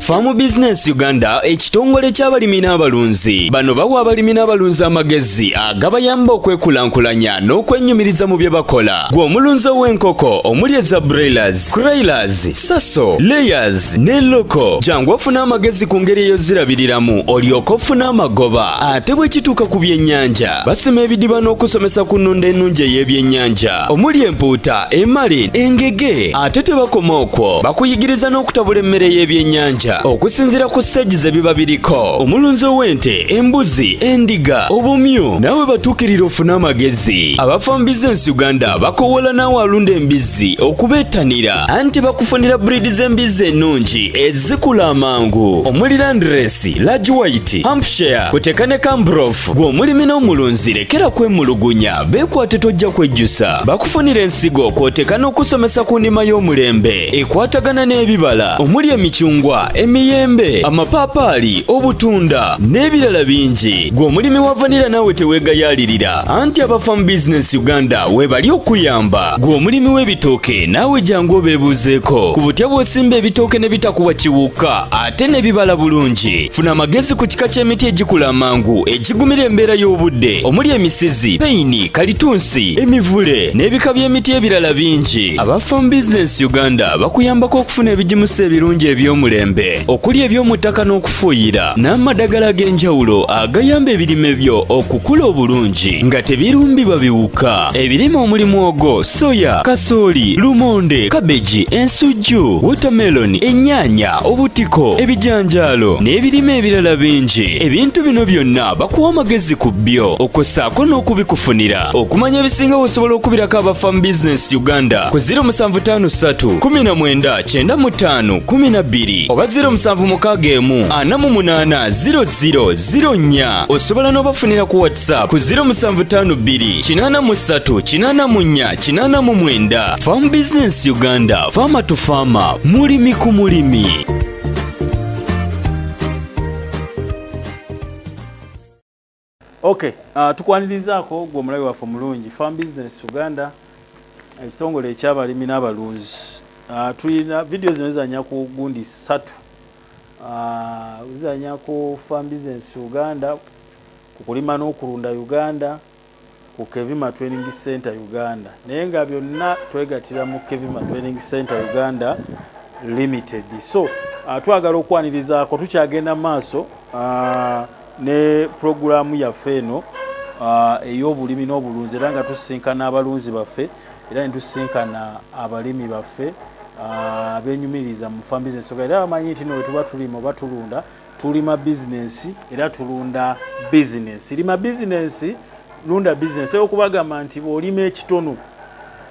Farm Business Uganda ekitongole ky'abalimi n'abalunzi. Bano bawa abalimi n'abalunzi amagezi agabayamba okwekulankulanya n'okwenyumiriza mu bye bakola. Gwe omulunzi w'enkoko omuli eza broilers, crailers, saso, layers ne loko. Jangu ofuna amagezi ku ngeri ey'ozirabiriramu olyoke ofune amagoba. Ate bwe kituuka ku byennyanja basima ebidiba n'okusomesa ku nnunda ennungi ey'ebyennyanja omuli empuuta, emali, engege. Ate tebakoma okwo, bakuyigiriza n'okutabula emmere y'ebyennyanja okusinziira ku stage ze biba biriko. Omulunzi w'ente, embuzi, endiga, obumyu nawe batuukirira ofuna amagezi. Aba Farm Business Uganda bakowola naawe alunda embizzi okubeetanira anti bakufunira breed z'embizzi ennungi ezikula amangu omuli Landrace, Large White, Hampshire, kuteeka ne Cambrough. Gwe omulimi n'omulunzi lekera kwemulugunya, beekwate tojja kwejjusa. Bakufunira ensigo kw'oteeka n'okusomesa ku nnima y'omulembe ekwatagana n'ebibala omuli emicungwa, emiyembe, amapaapaali, obutunda n'ebirala bingi. Gwe omulimi wa vanilla naawe teweegayaalirira anti aba Farm Business Uganda webali okuyamba. Gwe omulimi w'ebitooke naawe jangu obeebuuzeeko ku butya bw'osimba ebitooke ne bitakuwa kiwuka ate ne bibala bulungi. Funa amagezi ku kika ky'emiti egikula amangu egigumira embeera y'obudde omuli emisizi, peyini, kalitunsi, emivule n'ebika by'emiti ebirala bingi. Aba Farm Business Uganda bakuyambako okufuna ebigimusa ebirungi eby'omulembe okuli eby'omu ttaka n'okufuuyira n'amadagala ag'enjawulo agayamba ebirime byo okukula obulungi nga tebirumbibwa biwuka. Ebirime omuli muwogo, soya, kasooli, lumonde, kabeji, ensujju, watermelon, ennyaanya, obutiko, ebijanjaalo n'ebirime ebirala bingi. Ebintu bino byonna bakuwa amagezi ku byo okossaako n'okubikufunira. Okumanya ebisinga osobola okubirako aba Farm Business Uganda ku 0753 19 95 12 oba 0761 48 0004. Osobola n'obafunira ku WhatsApp ku 0752 83 84 89. Farm Business Uganda, farmer to farmer, mulimi ku mulimi. Okay, tukwanirizaako gwe omulabi waffe omulungi. Farm Business Uganda ekitongole eky'abalimi n'abalunzi. Tulina video zino zizanya ku gundi 3. Zizanya ku Farm Business Uganda, ku kulima n'okulunda Uganda, ku Kevima Training Center Uganda. Naye nga byonna twegatira mu Kevima Training Center Uganda Limited. So twagala okwanirizaako tukyagenda maaso ne programu yaffe eno ey'obulimi n'obulunzi era nga tusinkana abalunzi baffe era ne tusinkana abalimi baffe abenyumiriza mu Farm Business Uganda. Era bamanyi nti no tuba tulima oba tulunda, tulima business era tulunda business. Lima business, lunda business. Okubagamba nti olima ekitono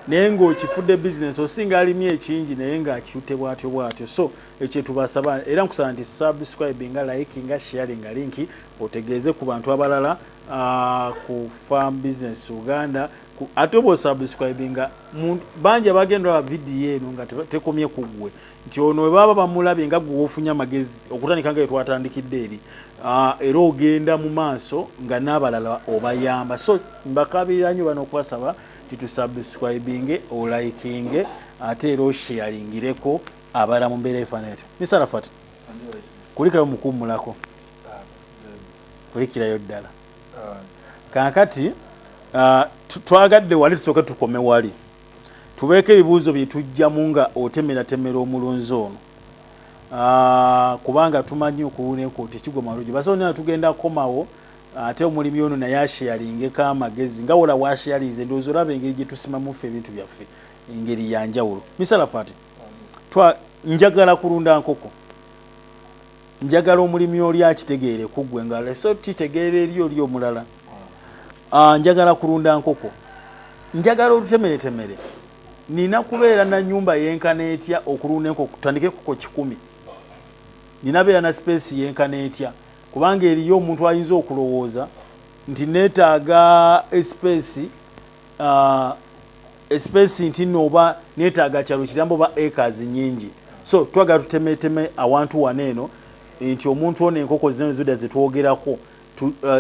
naye ng'okifudde business osinga alimye ekingi naye ng'akyute bwatyo bwatyo. So ekyo tubasaba era nkusaba nti subscribe nga like nga share nga link otegeeze ku bantu abalala ku Farm Business Uganda. Ate obo subscribe nga banja bagenda video eno nga tekomye kugwe nti ono we baba bamulabye nga gwe ofunya amagezi okutandika nga twatandikidde eri era ogenda mu maaso nga n'abalala obayamba. So mbakabirira nnyo bano okwasaba titu subscribing o liking ate era osharingireko abala mu mbeera efaanana. Mr. Rafat, kulikayo mukummulako kulikirayo ddala kaakati twagadde wali tusooke tukome wali tubeeko ebibuuzo bye tujjamu nga otemera omulunzi ono kubanga tumanyi okuwuneko tekigwa malungi basobola tugenda komawo ate omulimi ono naye asharingeko amagezi nga wola washarize ndowooza olaba engeri gye tusimamu ffe ebintu byaffe engeri yanjawulo. Mr. Rafat, njagala kulunda nkoko, njagala omulimi oli akitegeere kuggwe nga leso titegeera eri omulala. Njagala kulunda nkoko, njagala olutemere nina kubeera na nyumba yenkana etya okulunda enkoko tutandike kuko 10. Nina beera na space yenkana etya kubanga eriyo omuntu ayinza okulowooza nti neetaaga space nti oba neetaaga kyalo kirambo oba acres nyingi. So twagala tutemeteme awantu waneeno nti omuntu ono enkoko zino zidda zetwogerako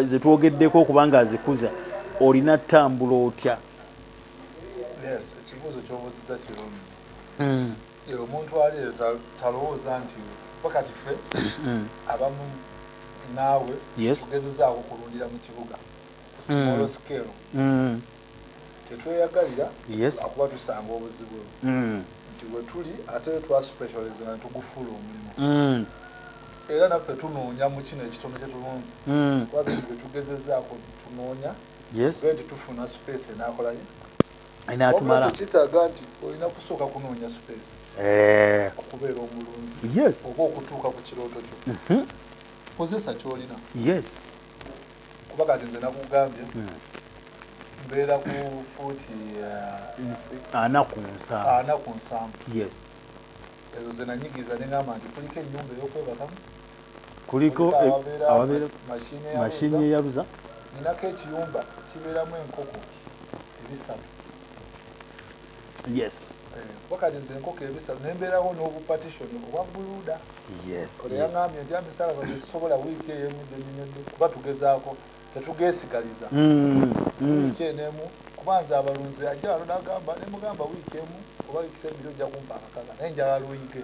zetwogeddeko kubanga azikuza olina ttambula otya? Ekibuuzo ky'obuuziza kirungi. Omuntu ali talowooza nti wakati ffe abamu naawe tugezezaako kulundira mu kibuga small scale tetweyagalira akuba tusanga obuzibu nti bwe tuli ate twa specialize nga tugufuula omulimu era naffe tunoonya mu kino ekitono kyetulunze kuba bintu bye tugezezaako tunoonya nti tufuna space enakolaye inatumala kitaaga nti olina kusooka kunoonya space okubeera omulunzi oba okutuuka ku kirooto kyo kozesa kyolina kuba kati nze nakugambye mbeera ku fuuti 47 ezo ze nanyigiza neŋŋamba nti kuliko ennyumba ey'okwebakamu kuliko awabeera mashini eyaluza ninako ekiyumba kibeeramu enkoko ebisatu wakati nze enkoko ebisatu nembeerawo n'obupatishoni obwa buluuda ole yaŋŋambye nti amisala bazisobola wiiki eyemu gyenyonyodde kuba tugezaako tetugeesigaliza wiiki enemu kubanza abalunzi ajja alo nagamba nemugamba wiiki emu oba wiiki ebiri ojja kumpa akakaga naye njala luyige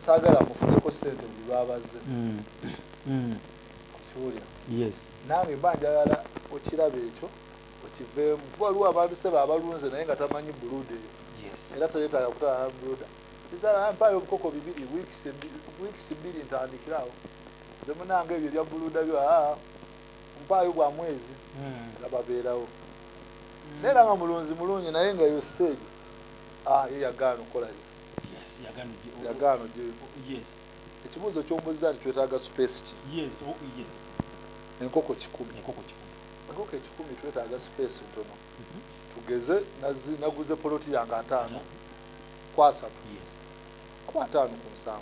saagala mufuneko ssente buli lwabaze kiwulira nange mba njagala okiraba ekyo okiveemu kuba waliwo abantu seba abalunze naye nga tamanyi buluuda eyo era toyetaaga kutwala buluuda bisala mpaayo obukoko bibiri wiikisi bbiri ntandikirawo nze munange ebyo ebya buluuda byo mpaayo bwa mwezi nga babeerawo naye era nga mulunzi mulungi naye nga yo stage ye yagaana okolayo yagaano ekibuuzo kyombuuza nti twetaaga space ki enkoko 10 enkoko 10 twetaaga space ntono tugeze naguze poloti yange 5 ku 3 oba 5 ku 7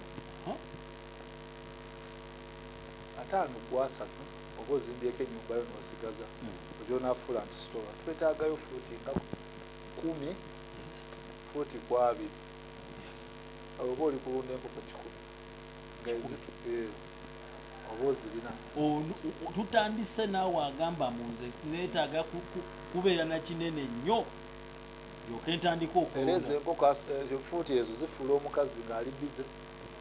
5 ku 3 oba ozimbyeko ennyumba yo n'osigaza ogyonafuula nti store twetaagayo fuuti nga 10 fuuti ku 2 oba oli kulunda enkoko 10 oba ozirina tutandise naawe agamba munze neetaaga kubeera na kinene nnyo yoke ntandika era ezo enkoko fuuti ezo zifuula omukazi ng'ali bize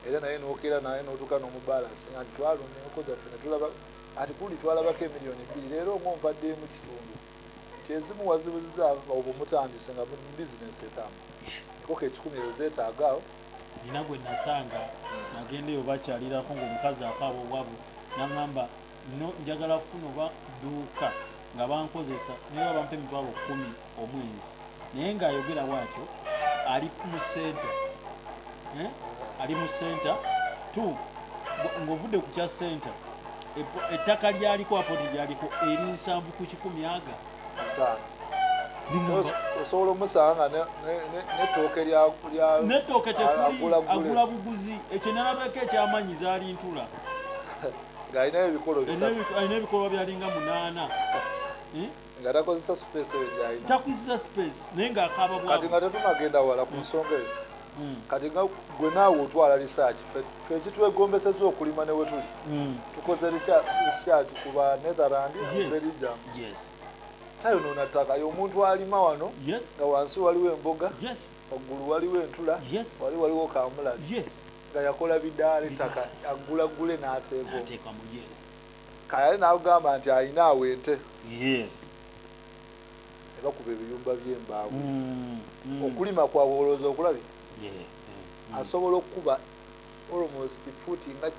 era naye n'okeera naye n'otuuka n'omubalansi nga twalunda enkoko zaffe netulaba ati kuli twalabako emiliyoni 2 leero ng'ompaddeemu kitundu kyezimu wazibuziza obwo mutandise nga mu bizinesi etamu enkoko 10 ezo zeetaagaawo nina gwe nasanga nagendeyo bakyalirako ng'omukazi akaaba obwavu naŋŋamba njagala kufuna oba dduuka nga bankozesa naye bampa emitwalo 10 omwezi naye ng'ayogera bwatyo ali mu senta ali mu senta tu ng'ovudde ku kya senta ettaka lyaliko apoti lyaliko eri 7 ku 10 aga osobola omusanga netooke agula buguzi ekyo nalabako ekyamanyi zaali ntula ng'alinayo alina ebikolwa byalinga 8 nga takozesa space eyo gyalina takozesa space naye ng'akaaba bwavu kati nga tetunagenda wala ku nsonga eyo kati nga gwe naawe otwala research fe kitwegombeseza okulima ne we tuli tukoze research ku ba Netherland Belgium tayonoona ttaka y'omuntu alima wano nga wansi waliwo emboga waggulu waliwo entula waliwo kamulali nga yakola bidaala ettaka agulagule n'ateekamo kayale n'akugamba nti alina awo ente bakuba ebiyumba by'embaawo okulima kwabwe olowooza okulabye asobola okukuba almost fuuti nga 10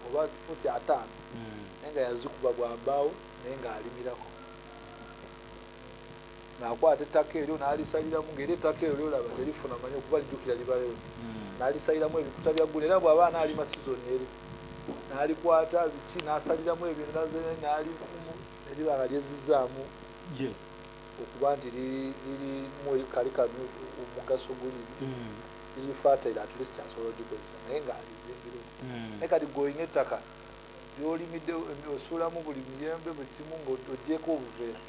oba fuuti 5 naye nga yazikuba bwa mbaawo naye ng'alimirako ng'akwata ettaka eryo n'alisaliramu ng'era ettaka eryo lyolaba terifuna manyi okuba lijjukira libaleyo n'alisaliramu ebikuta bya ggulu era bw'aba n'alima sizoni eri n'alikwata biki n'asaliramu ebintu n'alikumu eriba nga lyezizaamu okuba nti lirimu kalikanu omugaso guli liri fertile at least asobola odikozesa naye ng'alizimbirewo naye kati goyina ettaka lyolimidde osuulamu buli miyembe buli kimu ng'ogyeko obuveera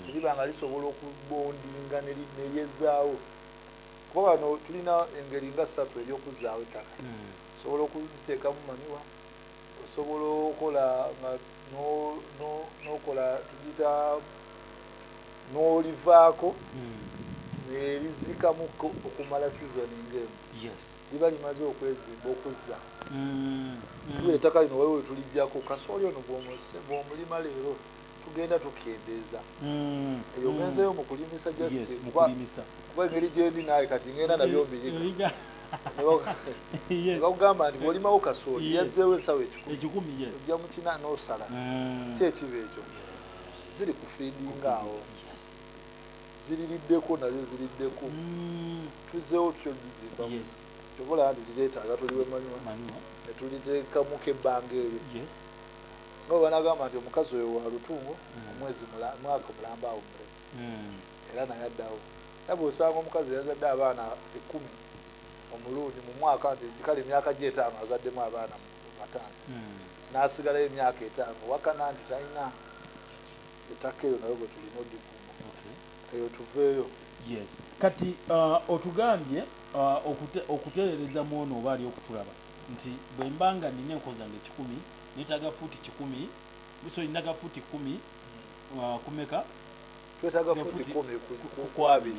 eriba nga lisobola okubondinga neryezaawo kuba wano tulina engeri nga 3 eryokuzaawo ettaka osobola okuliteekamu maniwa osobola okukola nga n'okola tugiyita n'olivaako nelizikamu okumala sizoni ng'emu liba limaze okwezimba okuzza tuba ettaka lino waliwo wetulijjako kasooli ono bw'omulima leero tugenda tukendeeza eyo genzeyo mu kulimisa just kuba engeri gyendi naye kati ngenda nabyo mbiyiga bakugamba nti bw'olimawo kasooli yazzeewo ensawo ekikumi ojja mu kina n'osala ki ekiba ekyo ziri ku fiidinga awo ziririddeko nalyo ziriddeko tuzzeewo tutyo lizimbamu kyobola nti tuzeetaaga tuliwe manywa netuliteekamuko ebbanga eryo nga banagamba nti omukazi oyo wa lutungo omwezi mwaka mulamba awo mulemu era naye addawo era bw'osanga omukazi yazadde abaana 10 omulundi mu mwaka nti kale emyaka gye 5 azaddemu abaana 5 n'asigalayo emyaka 5 wakana nti talina ettaka eyo nayo bwe tulina oddikuuma eyo tuveeyo kati otugambye okutereereza mwono oba ali okutulaba nti bwe mbanga nina enko zange 10 netaga fuuti 10 so ninaga fuuti 10 kumeka twetaaga fuuti 10 ku 2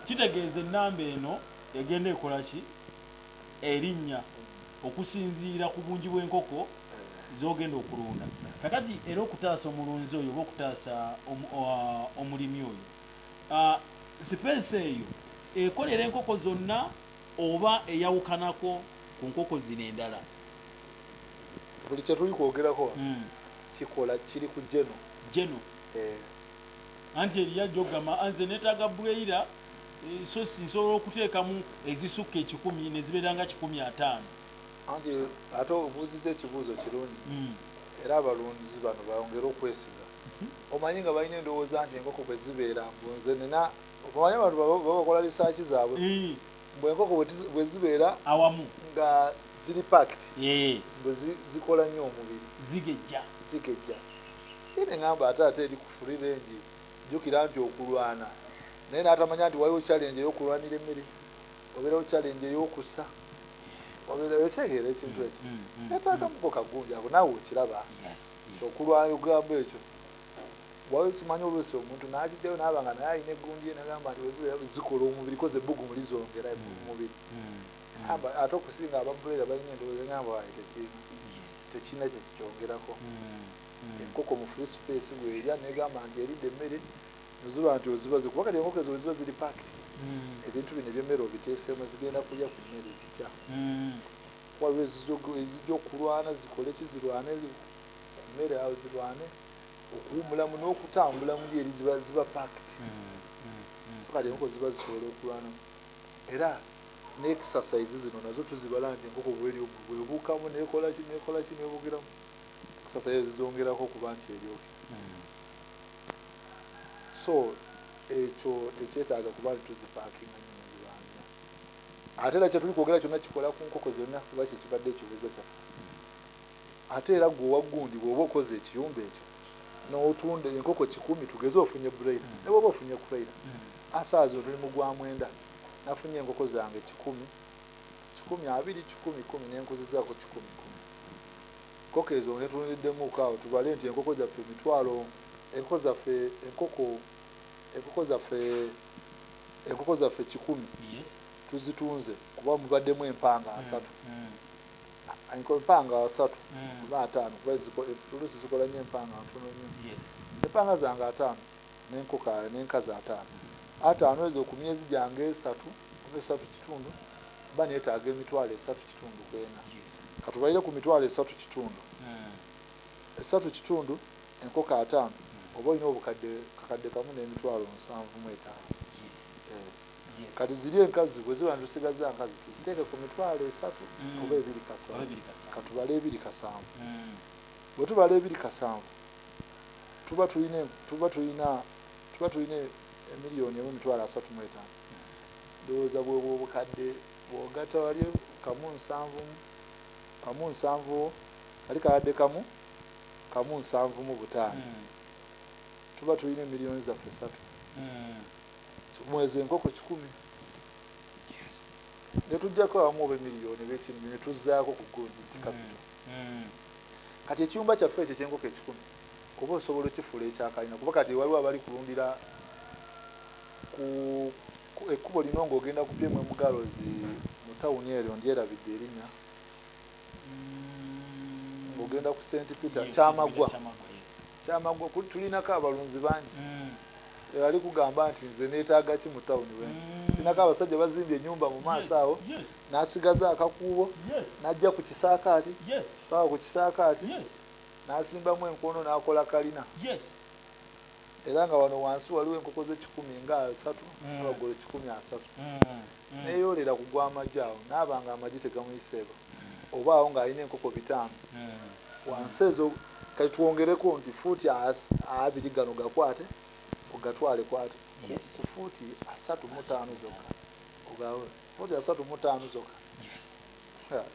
kitegeeza ennamba eno egenda ekola ki erinnya okusinziira ku bungi bw'enkoko zogenda okulunda kakati era okutaasa omulunzi oyo oba okutaasa omulimi oyo sipeesi eyo ekolera enkoko zonna oba eyawukanako ku nkoko zino endala buli kyetuli kwogerako kikola kiri ku geno anti eriyajja ogamba anze neetaaga bweyira so nsobola okuteekamu ezisukka 10 nezibeeranga 150 anti ate obuuziza ekibuuzo kirungi era abalunzi bano bayongera okwesiga omanyi nga balina endowooza nti enkoko bwe zibeera mbunze nina omanyi abantu babakola lisaaki zaabwe mbwe enkoko bwe zibeera awamu nga ziri packed bwe zikola nnyo omubiri zigejja ine ngamba ate eri kufuli rengi jjukira nti okulwana naye n'atamanya nti waliwo challenge ey'okulwanira emmere obeerawo challenge ey'okussa obeerawo ekyegeera ekintu ekyo neetaagamuko kagunja ako naawe okiraba okulwanya ogamba ekyo waliwo simanyi oluusi omuntu n'akijjayo naaba nga naye alina eggundi ye nagamba nti wezibeera zikola omubiri koze ebbugumu lizongera mubiri ate okusinga ababuleera balina endowooza ngamba waye tekirina kyekikyongerako enkoko mu free space bwerya negamba nti eridde emmere noziba nti ozibaze kuba kati enkoko ezo weziba ziri packed ebintu bino ebyemmere obiteeseemu zigenda kulya ku mmere zitya waliwo ezijja okulwana zikole kizirwane ku mmere awo zirwane okuwumulamu n'okutambulamu eri ziba packed so kati enkoko ziba zisobola okulwanamu era ne exercise zino nazo tuzibala nti enkoko bwebuukamu nekola ki nebugiramu exercise zizongerako kuba nti eryoke so ekyo tekyetaaga kuba nti tuzipaakinga nyingi banja ate era kyetuli kwogera kyonna kikola ku nkoko zonna kuba kyekibadde ekibuuzo kyaffe ate era gwe owaggundi bw'oba okoze ekiyumba ekyo n'otunda enkoko 10 tugeze ofunye broiler ne bw'oba ofunye broiler asaazo tuli mu gwa mwenda nafunye enkoko zange 10 20 10 n'enkuzizaako 10 enkoko ezo netulundiddemu kaawo tubale nti enkoko zaffe emitwalo enkoko zaffe 10 tuzitunze kuba mubaddemu empanga 3 empanga 3 kuba 5 kuba tulusi zikola nnyo empanga ntono nnyo empanga zange 5 n'enkoko n'enkazi 5 ezo ku myezi gyange 3 3 kitundu ba neetaaga emitwalo 3 kitundu kwena katubaire ku mitwalo 3 kitundu 3 kitundu enkoko 5 oba olina kakadde kamu n'emitwalo 75 kati ziri enkazi bwe ziba ntusigaza nkazi tuziteeke ku mitwalo 3 oba 2 kasanvu katubale 2 kasanvu bwe tubala 2 kasanvu tuba tulina emiliyoni emitwalo 35 ndowooza bwebwo obukadde bw'ogatta wali kamu nsanvu kali kadde kamu 7 tuba tulina emiliyoni zaffe 3 mwezi enkoko 10 netujjako awamu oba emiliyoni b'ekintu ne tuzzaako ku gondi capital kati ekiyumba kyaffe ekyo ekyenkoko 10 oba osobola okifuula ekyakalina kuba kati waliwo abali kulundira ku ekkubo lino ng'ogenda ku byemu emugalozi mu tawuni eryo ndyerabidde erinnya ng'ogenda ku St Peter Kyamaggwa tulinako abalunzi bangi ali kugamba nti nze neetaaga ki mu tawuni we tulinako abasajja bazimbye ennyumba mu maaso awo n'asigaza akakuubo n'ajja ku kisaakaati paka ku kisaakaati n'asimbamu enkono n'akola kalina era nga wano wansi waliwo enkoko ze100 nga 3 n'abagole 130 neeyolera kugwa amagi awo naaba nga amagi tegamuyiseeko oba awo ng'alina enkoko 5 wansi ezo kati twongereko nti fuuti 2 gano gakwate ogatwale kwate ku fuuti 35 zokka ogawe fuuti 35 zokka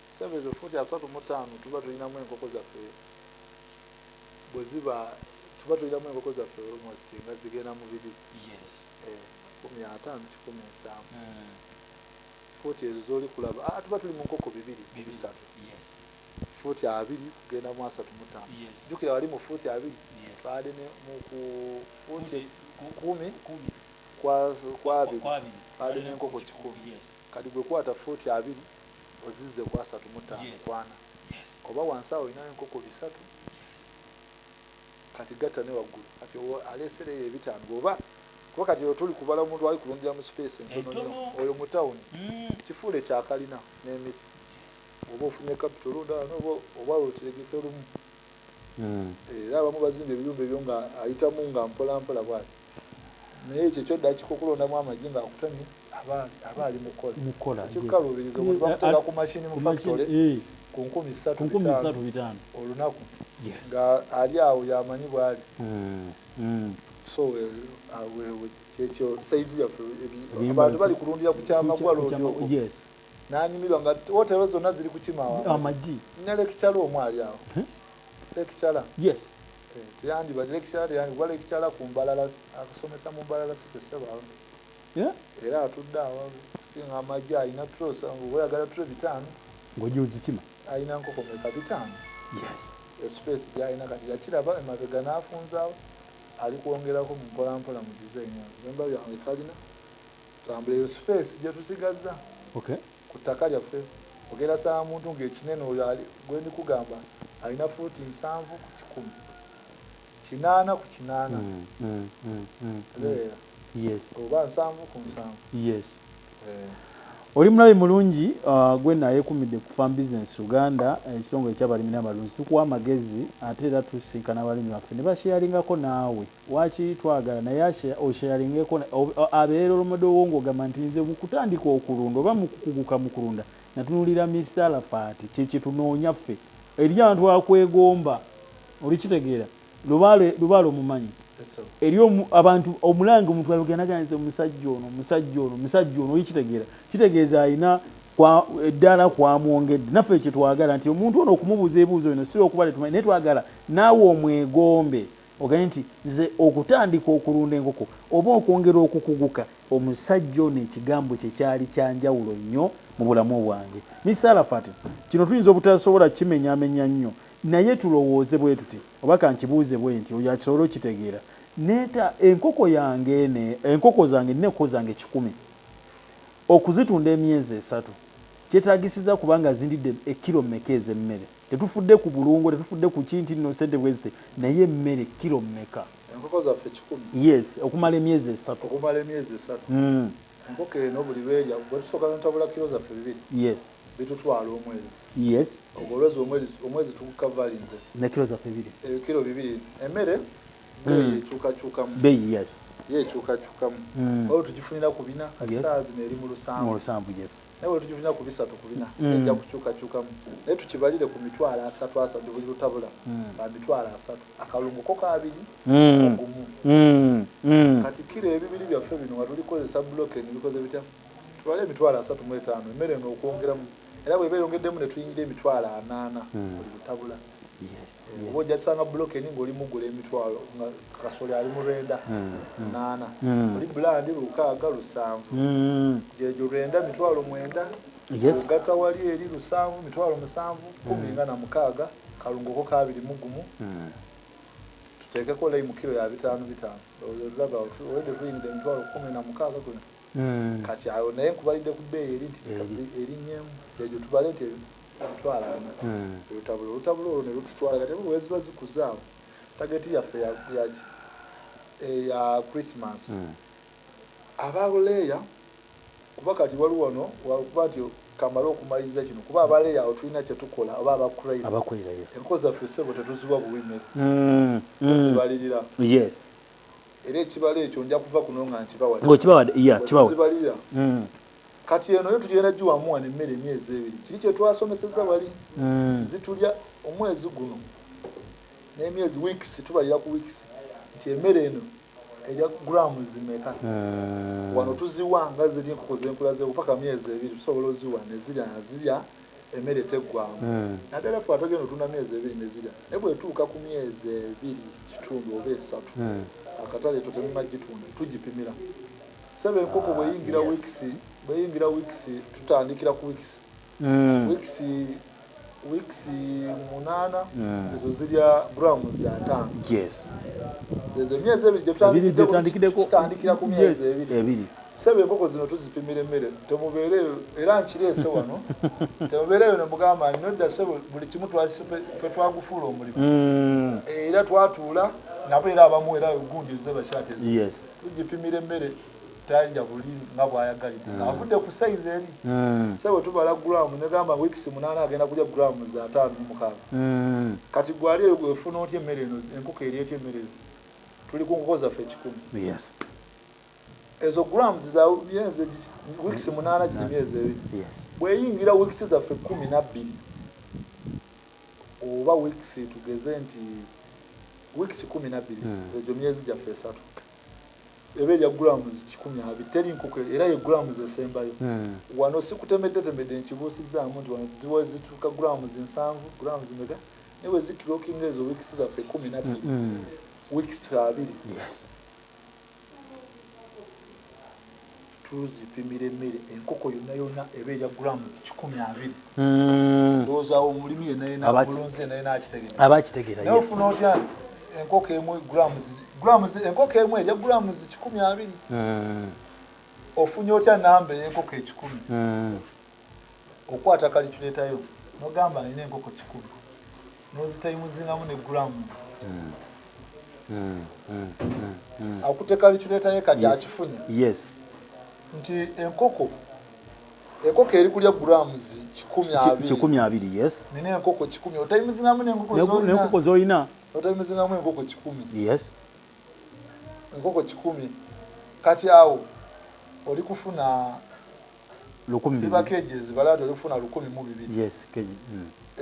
sevezo fuuti 35 tuba tulinamu enkoko zaffe bwe ziba tuba tulinamu enkoko zaffe almost nga zigenda mu 2 15 17 fuuti ezo zoli kulaba tuba tuli mu nkoko 2 fuuti 2 kugenda mu 35 jukira wali mu fuuti 2 baade ne mu ku fuuti 10 kwa 2 baade n'enkoko 10 kati gwe kwata fuuti 2 ozizze kwa 35 kwana oba wansi awo olina enkoko 3 kati gatta ne waggulu kati alesere ebitano oba kuba kati tuli kubala omuntu ali kulundira mu space entono oyo mu tawuni kifuule kyakalina n'emiti oba ofunye capital oba otegeke lumu era abamu bazimba ebiyumba ebyo nga ayitamu nga mpolampola bwati naye ekyo kyodda kikokulondamu amagi nga akutamye aba ali mukola kikaluubiriza omuntu bamuteeka ku mashini mu factory ku 3,500 olunaku nga ali awo yamanyi bwali so kyekyo saizi yaffe abantu bali kulundira ku Kyamaggwa loodyoko n'anyumirwa nga wotero zonna ziri ku Kimaawa amagi nina lekikyala omw ali awo lekikyala teyandibadde lekikyala teyandibadde lekikyala ku Mbalala akusomesa mu Mbalala City Ssebawo era atudde awo singa amagi alina trosa oyagala tro 5 ng'ogyozikima alina nkoko meka 5 space gyalina kati yakiraba emabega n'afunzaawo ali kwongerako mu mpolampola mu design emba byange kalina tambula eyo space gye tusigazza ku ttaka lyaffe ogera saa muntu ng'ekinene oyo gwe ndi kugamba alina fuuti 7 ku 10 8 ku 8 oba 7 ku 7 oli mulabe mulungi gwe naye kumidde ku Farm Business Uganda ekitongole ky'abalimi n'abalunzi tukuwa amagezi ate era tusinkana abalimi baffe ne basharingako naawe waki twagala naye osharingeko abeera olomodo wongo gamba nti nze mukutandika okulunda oba mukukuguka mu kulunda natunulira Mr. Arafat kye tunoonya ffe eri abantu akwegomba olikitegeera lubaale omumanyi eri abantu omulanga omuntu aluganaganze omusajja ono oyikitegeera kitegeeza alina eddala kwamwongedde naffe ekyo twagala nti omuntu ono okumubuuza ebibuuzo bino si okuba tetumanyi naye twagala naawe omwegombe oganye nti nze okutandika okulunda enkoko oba okwongera okukuguka omusajja ono ekigambo kye kyali kyanjawulo nnyo mu bulamu bwange Mr. Arafat kino tuyinza obutasobola kimenyaamenya nnyo naye tulowooze bwe tuti oba kankibuuze bwe nti oyo akisobola okitegeera neeta enkoko zange nneko zange 10 okuzitunda emyezi 3 kyetaagisiza kubanga zindidde ekiro mmeka ez'emmere tetufudde ku bulungo tetufudde ku kinti nno sente bwezite naye emmere kiro mmeka enkoko zaffe 10 okumala emyezi 3 enkoko eno buli lwerya bwe tusooka ntabula kiro zaffe 2 bitutwala omwezi ogolwezi omwezi tukukavalinze ne kiro zaffe 2 kiro 2 emmere ekyukakyukamu yekyukakyukamu oyo tugifunira ku 4 kati saa zino eri mu 7 naye bwe tugifunira ku 3 ku 4 ejja kukyukakyukamu naye tukibalire ku mitwalo 3 buli lutabula mitwalo 3 akalungu ko kabiri ogumu kati kiro ebibiri byaffe bino watulikozesa bloke nibikoze bitya tubale emitwalo 35 emmere eno okwongeramu era bwe beeyongeddemu ne tuyingira emitwalo 8 buli lutabula oba ojja tusanga buloke ni ng'oli mugula emitwalo nga kasoli ali mu 8 oli bulandi 6 7 gyejo 9 mitwalo 9 ogata wali eri 7 mitwalo 7 10 nga na 6 kalungoko kabiri mugumu tuteekeko leyi mu kiro ya 5 olaba olede tuyingidde emitwalo 10 na 6 kuno kati ayo naye nkubalidde ku bbeeyi eri nti erinnyemu egyo tubale nti emitwalo ana olutabula olwo ne lututwala kati bwe ziba zikuzaawo tageti yaffe ya Christmas abaleeya kuba kati waliwo wano wakuba nti kamala okumaliriza kino kuba abaleeya awo tulina kye tukola oba abakurayira enkozi zaffe ssebo tetuziwa buwime tuzibalirira era ekibala ekyo nja kuva kuno nga nkibawazibalirira kati eno yo tugenda giwamuwa nemmere emyezi ebiri kiri kye twasomeseza wali zitulya omwezi guno n'emyezi weeks tubalira ku weeks nti emmere eno erya gulamu zimeka wano tuziwanga ziri enkoko z'enkula zeewo paka myezi ebiri tusobola oziwa nezirya emmere teggwamu naddala ffe atogenda otunda myezi ebiri nezirya naye bwetuuka ku myezi ebiri kitundu oba esatu akatale eto temumagitunda tugipimira sebe enkoko bweyingira weeks tutandikira ku weeks 8 ezo zirya grams 5 ezo emyezi ebiri gyetutandikira ku myezi ebiri sebe enkoko zino tuzipimira emmere temubeereyo era nkireese wano temubeereyo nemugamba nodda sebe buli kimu ffe twagufuula omulimu era twatuula nabo era abamu era gundi ze bakyateza tugipimira emmere talya buli nga bwayagalidde avudde ku size eri sebe tubala gulamu negamba weeks 8 agenda kulya grams 5 kati gwali eyo gwefuna otya emmere eno enkoko eri etya emmere tuli ku nkoko zaffe 10 ezo grams za myezi weeks 8 giri myezi ebiri bweyingira weeks zaffe 12 oba weeks tugeze nti weeks 12 ejo myezi gyaffe 3 ebeja grams 12 teri nkoko era ye grams esembayo wano sikutemedde nkibuusizaamu nti wano ziwa zituuka grams 7 grams mega newe zikirokinga ezo weeks zaffe 12 weeks 2 tuzipimira emmere enkoko yonna ebeja grams 12 ndowooza omulimi yenna bulunzi naye nakitegeera naye ofuna otya enkoko emu enkoko emu erya grams 12 ofunye otya namba ey'enkoko 10 okwata kaliculetayo nogamba nina enkoko 10 nozitayimuzingamu ne grams akute kaliculetayo kati akifunye nti enkoko eri kulya grams 12 nina enkoko 10 otayimuzingamu n'enkoko zolina otayimizingamu enkoko 10 enkoko 10 kati awo oli kufuna 1000 ziba kgs balado oli kufuna 1,200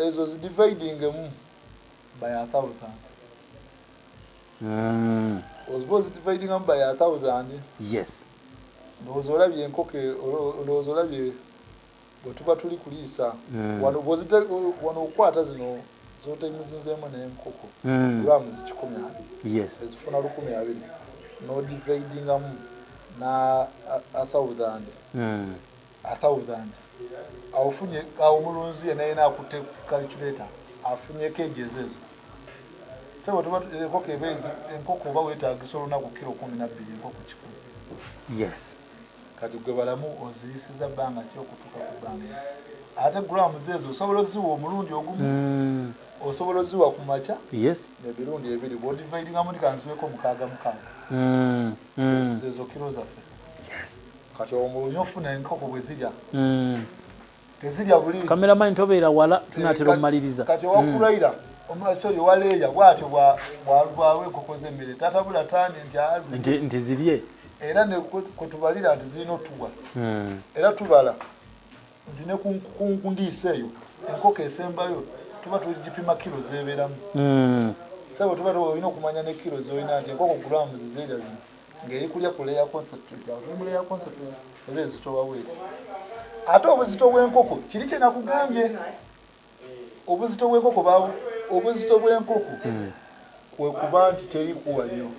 ezo zidividingemu by 1000 ozbozi dividingemu by 1000 ndowooza olabye enkoko ndowooza olabye bwe tuba tuli kuliisa wano okwata zino zotayimizinzeemu n'enkoko grams 12 ezifuna 1,200 nodividingamu na 1000 awufunye awo mulunzi naye nakutte calculator afunye kgs ezo sebo tuba enkoko oba weetaagisa olunaku kilo 12 enkoko 10 kati gwe balamu oziyisiza bbanga ki okutuuka ku bbanga ate grams ezo osobola oziwa omulundi ogumu osobola oziwa ku makya ebirundi ebiri bwodividingamu ndikanziweko 6 zezo kilo zaffe kati omulunyi ofuna enkoko bwe zirya tezirya buli kameramani tobeera wala tunatera omumaliriza kati owakulayira omusoyo waleeya bwatyo bwawe enkoko z'emmere tatabula tani nti zirye era ne kwetubalira nti zirina otuwa era tubala nti ne ku ndiisa eyo enkoko esembayo tuba tugipima kilo zebeeramu sebo tuba olina okumanya ne kilo zolina nti enkoko grams zirya zino ng'eri kulya ku layer concentrate awo tuli mu layer concentrate era ezitowa bweti ate obuzito bw'enkoko kiri kye nakugambye obuzito bw'enkoko kwe kuba nti teri kuwa nnyo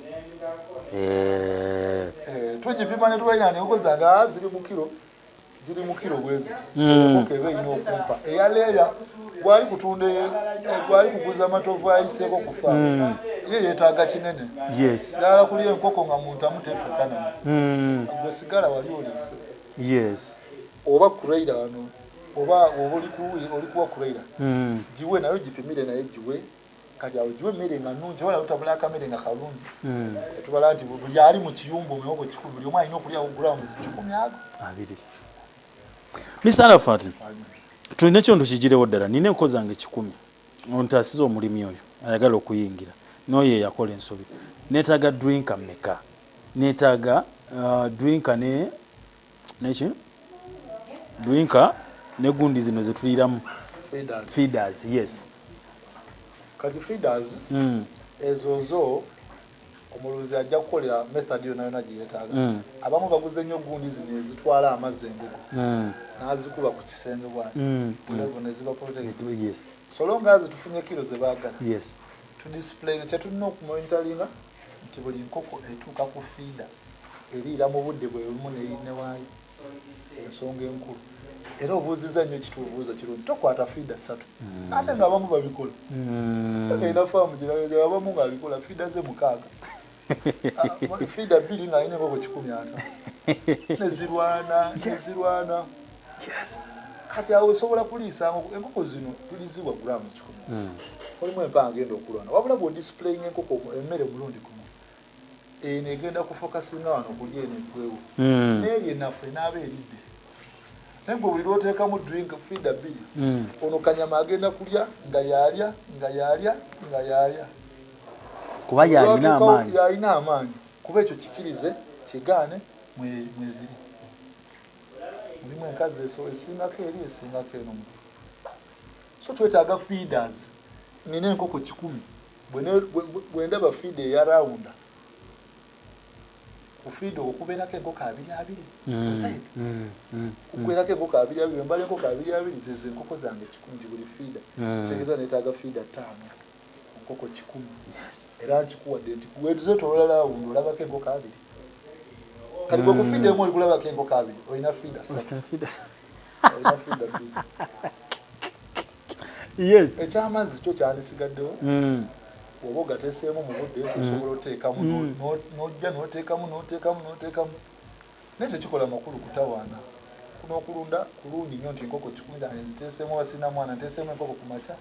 tugipima ne tubalina ne enkoko zange ziri mu kilo ziri mu kilo bwezi enkoko eba ina okumpa eyaleeya gwali kutunda gwali kuguza amatovu ayiseeko ku faamu ye yeetaaga kinene ddala kuli enkoko nga muntu amuteekakana gwe sigala wali oliise oba kureira wano oba oli kuwa kureira giwe nayo gipimire naye giwe kati awo giwe emmere nga nnungi wala utabula akamere nga kalungi tubala nti buli ali mu kiyumba omuwogo kikulu buli omu alina okulyawo gulawuzi 10 ago abiri. Mr. Arafat, tulina ekyondo kigirewo ddala nina enko zange 10 ontaasiza omulimi oyo ayagala okuyingira n'oyo eyakola ensobi neetaaga drinka mmeka neetaaga drinka neki drinka ne gundi zino zetuliramu feeders yes kati feeders ezozo omuluzi ajja kukolera method yona yona gyeyeetaaga abamu baguze nnyo gundi zino ezitwala amazzi embugo n'azikuba ku kisenge bwati levo neziba protected so long as tufunye kilo ze baagala to display kyetulina okumonitoringa nti buli nkoko etuuka ku feeder eriira mu budde bwe bumu newaayo ensonga enkulu era obuuziza nnyo kitubuuza kirungi tokwata feeder 3 ate ng'abamu babikola againa faamu gye abamu ng'abikola feeder ze 6 feeder 2 ng'alina enkoko 15 nezirwana kati awo osobola kuliisa enkoko zino tulizibwa grams 10 olimu empanga agenda okulwana wabula bw'odisplaying enkoko emmere mulundi gumu eno egenda kufokasinga wano kulya eno eggwewo n'eri ennafu enaaba eridde naye gwe buli lw'oteekamu drink feeder 2 ono kanyama agenda kulya nga yalya kuba yalina amaanyi kuba ekyo kikirize kigaane mweziri mulimu enkazi esingako eri esingako eno so twetaaga feeders nina enkoko 10 bwendaba feed eya rawunda kufido okubeerako enkoko 2 kukubeerako enkoko 2 mbala enkoko 2 zezo enkoko zange 10 buli feeder tegeza neetaaga feeder 5 enkoko 10 era nkikuwadde nti wetuzetolola rawunda olabako enkoko 2 kati bwe kufida emu oli kulabako enkoko 2 olina feeder 3 ekyamazzi kyo kyandisigaddewo oba ogateeseemu mu budde osobola oteekamu n'ojja n'oteekamu naye tekikola makulu kutawaana kuno okulunda kulungi nnyo nti enkoko 10 ziteeseemu basina mwana nteeseemu enkoko ku makya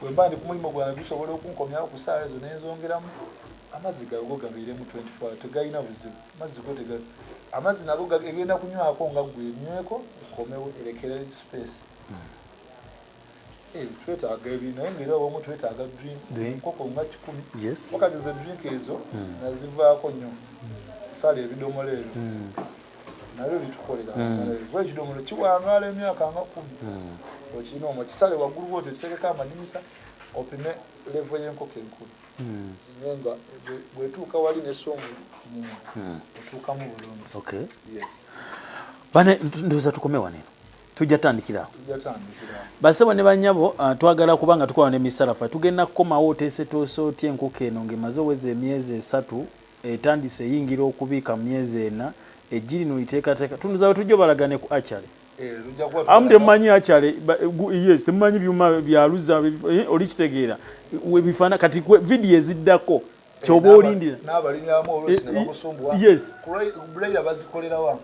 bwe mba ndi ku mulimu gwange gusobola okunkomyawo ku ssaawa ezo nenzongeramu amazzi gago gabeiremu 24 tegalina buzibu amazzi nago egenda kunywako nga gwe nyweko okomewo erekere space twetaaga ebintu naye ngeri omu twetaaga drink enkoko nga 10 wakati ze drink ezo nazivaako nnyo sala ebidomola ebyo nabyo bitukolera bwe ekidomolo kiwangaala emyaka nga 10 okirina omwo kisale waggulu bwotyo kitereka amadinisa opime levo y'enkoko enkulu zinywe nga bwetuuka wali nesonga otuukamu bulungi bane ndoza tukome waneno tujja tandikira basebo ne banyabo twagala kubanga tukola ne misalafa tugenda kukomawo oteese toosooty enkoko eno ng'emaze oweza emyezi 3 etandise eyingira okubiika mu myezi 4 ejjiri noyiteekateeka tunuzaba tujja balagane ku achale amu temumanyi achale yes temumanyi byuma byaluza oli kitegeera webifaana kati vidiyo eziddako kyoba olindira n'abalinyamu olwesi ne bakusumbuwa bulayira bazikolerawa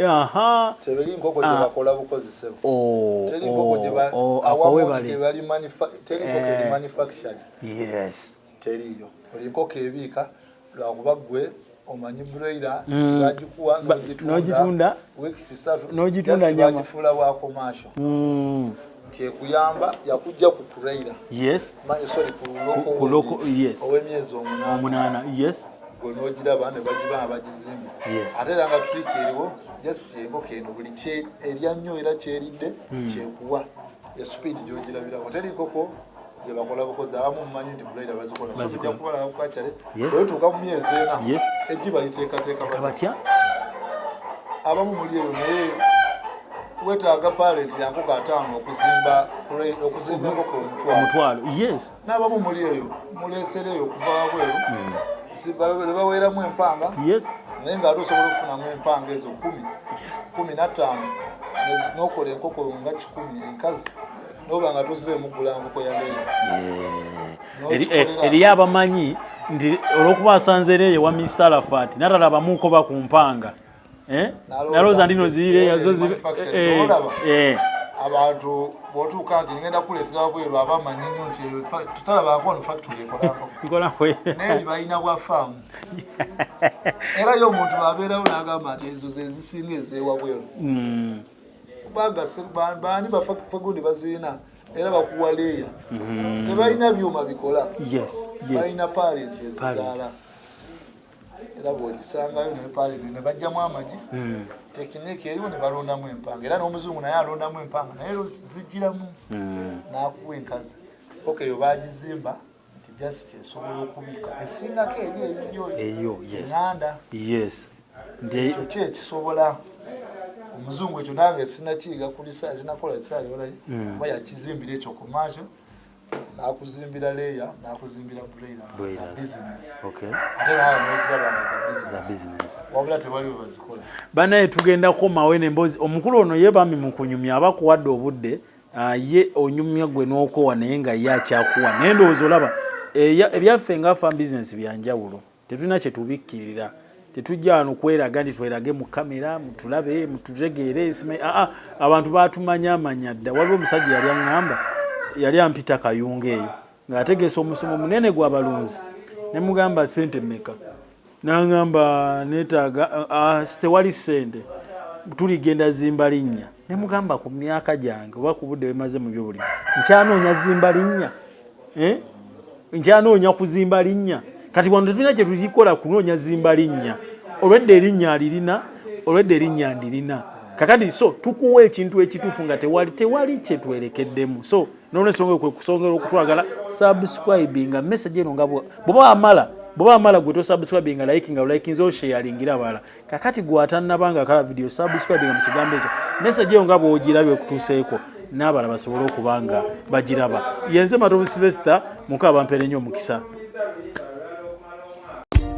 teberi nkoko gye bakola bukozesebo teri nkoko gye bali manufactured teriyo oli nkoko ebiika lwakuba ggwe omanyi bulayira bagikuwa n'ogitunda n'ogitunda nyama bagifuula bwa commercial nti ekuyamba yakujja ku kulayira sorry ku loko ow'emyezi 8 gwe n'ogiraba ne bagibanga bagizimba ate era nga trick eriwo just enkoko eno buli erya nnyo era kyeridde kyekuwa espeed gy'ogirabirako teri nkoko gye bakola bukozi abamu mumanyi nti bulayira bazikola so tujja kukola kukakyale otuuka mu myezi 4 ejjiba liteekateeka batya abamu muli eyo naye wetaaga parent yankoko 5 okuzimba enkoko omutwalo n'abamu muli eyo muleesera eyo okuva wabweru baweeramu empanga naye ng'ate osobola okufunamu empanga ezo 15 n'okola enkoko nga 10 enkazi noba nga tozire mugula nkoko ya leero eriyo abamanyi nti olwokuba asanze leeyo wa Mr. Arafat natalabamuko bakumpanga nalooza ndino ziireyo zo abantu botuuka nti ngenda kuleetera bweru abamanyi nnyo nti tutalabako no factory ekolako naye balina bwa faamu era yo omuntu abeerawo n'agamba nti ezo ze zisinga ezeewa bweru baani bafe gundi bazirina era bakuwa leeya tebalina byuma bikola balina paleti ezizaala era bw'ogisangayo naye paleti ne bajjamu amagi tekiniki eriwo ne balondamu empanga era n'omuzungu naye alondamu empanga naye zijjiramu n'akuwa enkazi okeyo bagizimba nti just esobola okubika esingako eri eyo eŋŋanda ekyo ki ekisobola omuzungu ekyo nange sinakiyiga kuli sinakola kisayolayo kuba yakizimbira ekyo kumaakyo nakuzimbira leeya nakuzimbira broilers za business ate nawe noziraba za business wabula tewali webazikola banaye tugenda kukomawo n'emboozi omukulu ono yebami mu kunyumya abakuwadde obudde ye onyumya gwe n'okowa naye nga ye akyakuwa naye ndowooza olaba ebyaffe nga farm business byanjawulo tetulina kye tubikkirira tetujja wano kweraga nti twerage mu kamera mutulabe mututegeere abantu batumanyamanya dda waliwo omusajja yali aŋŋamba yali ampita kayunga eyo ng'ategeesa omusomo munene gw'abalunzi ne mugamba sente mmeka n'aŋŋamba neetaaga tewali sente tuligenda zimba linnya ne mugamba ku myaka gyange oba ku budde bwemaze mu byobulimi nkyanoonya zimba linnya nkyanoonya kuzimba linnya kati wano tetulina kye tukikola kunoonya zimba linnya olwedde erinnya alirina olwedde erinnya ndirina kakati so tukuwa ekintu ekituufu nga tewali kye twerekeddemu so n'olwensonga kwe kusongera okutwagala subscribinga message eno nga bw'oba amala gwe tosubscribinga likinga likinze osharingira abalala kakati gwatannabanga kala video subscribinga mu kigambo ekyo message eyo nga bw'ogirabye okutuuseeko n'abalala basobole okuba nga bagiraba yenze Matovu Sylvester mukaba mpere nnyo omukisa.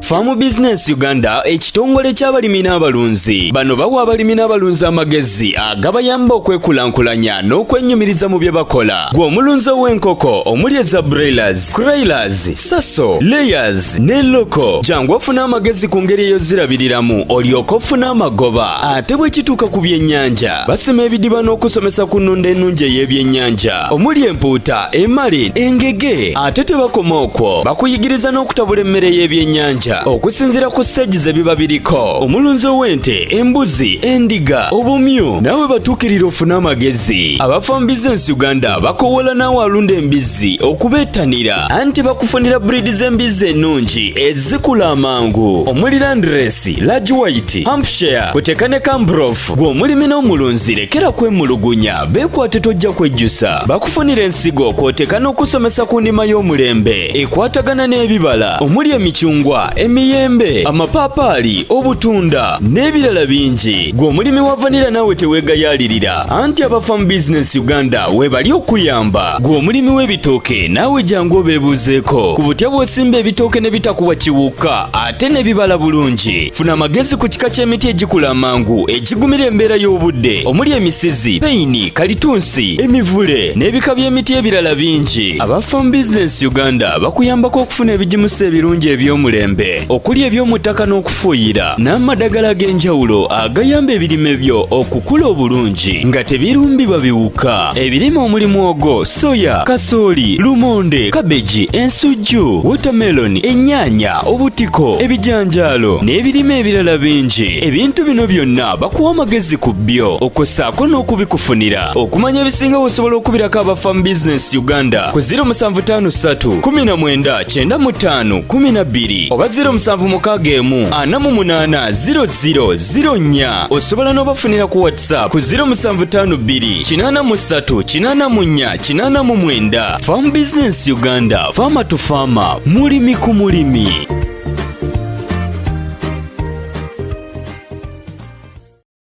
Farm Business Uganda ekitongole ky'abalimi n'abalunzi bano bawa abalimi n'abalunzi amagezi agabayamba okwekulankulanya n'okwennyumiriza mu bye bakola gw'omulunzi w'enkoko omuli eza broilers, croilers, saso, layers ne loko jangu ofuna amagezi ku ngeri eyo zirabiriramu olyoka ofuna amagoba ate bwe kituuka ku byennyanja basima ebidiba n'okusomesa ku nnunda ennungi ey'ebyennyanja omuli empuuta, emali, engege ate tebakoma okwo bakuyigiriza n'okutabula emmere y'ebyennyanja okusinzira ku stage ze biba biriko omulunzi w'ente, embuzi, endiga, obumyu nawe batuukirira ofuna amagezi aba Farm Business Uganda bakowola naawe alunda embizzi okubeetanira anti bakufunira breed z'embizzi ennungi ezikula amangu omuli Landrace, Large White, Hampshire kuteeka ne Cambrough gw'omulimi n'omulunzi lekera kwemulugunya beekwate tojja kwejjusa bakufunira ensigo kw'oteeka n'okusomesa ku ndima y'omulembe ekwatagana n'ebibala omuli emicungwa emiyembe amapaapaali obutunda n'ebirala bingi gw'omulimi wa vanira naawe teweegayaalirira anti aba Farm Business Uganda weebali okuyamba gw'omulimi w'ebitooke naawe jangu obeebuuzeeko ku butya bw'osimba ebitooke ne bitakuwa kiwuka ate ne bibala bulungi funa amagezi ku kika ky'emiti egikula amangu egigumira embeera y'obudde omuli emisizi, peyini, kalitunsi, emivule n'ebika by'emiti ebirala bingi aba Farm Business Uganda bakuyambako okufuna ebigimusa ebirungi eby'omulembe okuli eby'omuttaka n'okufuuyira n'amadagala ag'enjawulo agayamba ebirime byo okukula obulungi nga tebirumbibwa biwuka ebirime omuli muwogo, soya, kasooli, lumonde, kabeji, ensujju, watermelon, ennyaanya, obutiko, ebijanjaalo n'ebirime ebirala bingi ebintu bino byonna bakuwa amagezi ku byo okossaako n'okubikufunira okumanya ebisinga osobola okubirako aba Farm Business Uganda ku 0753 19 95 12 oba 0761480004 osobola n'obafunira ku WhatsApp ku 0752 83 84 89. Farm Business Uganda, farmer to farmer, mulimi ku mulimi.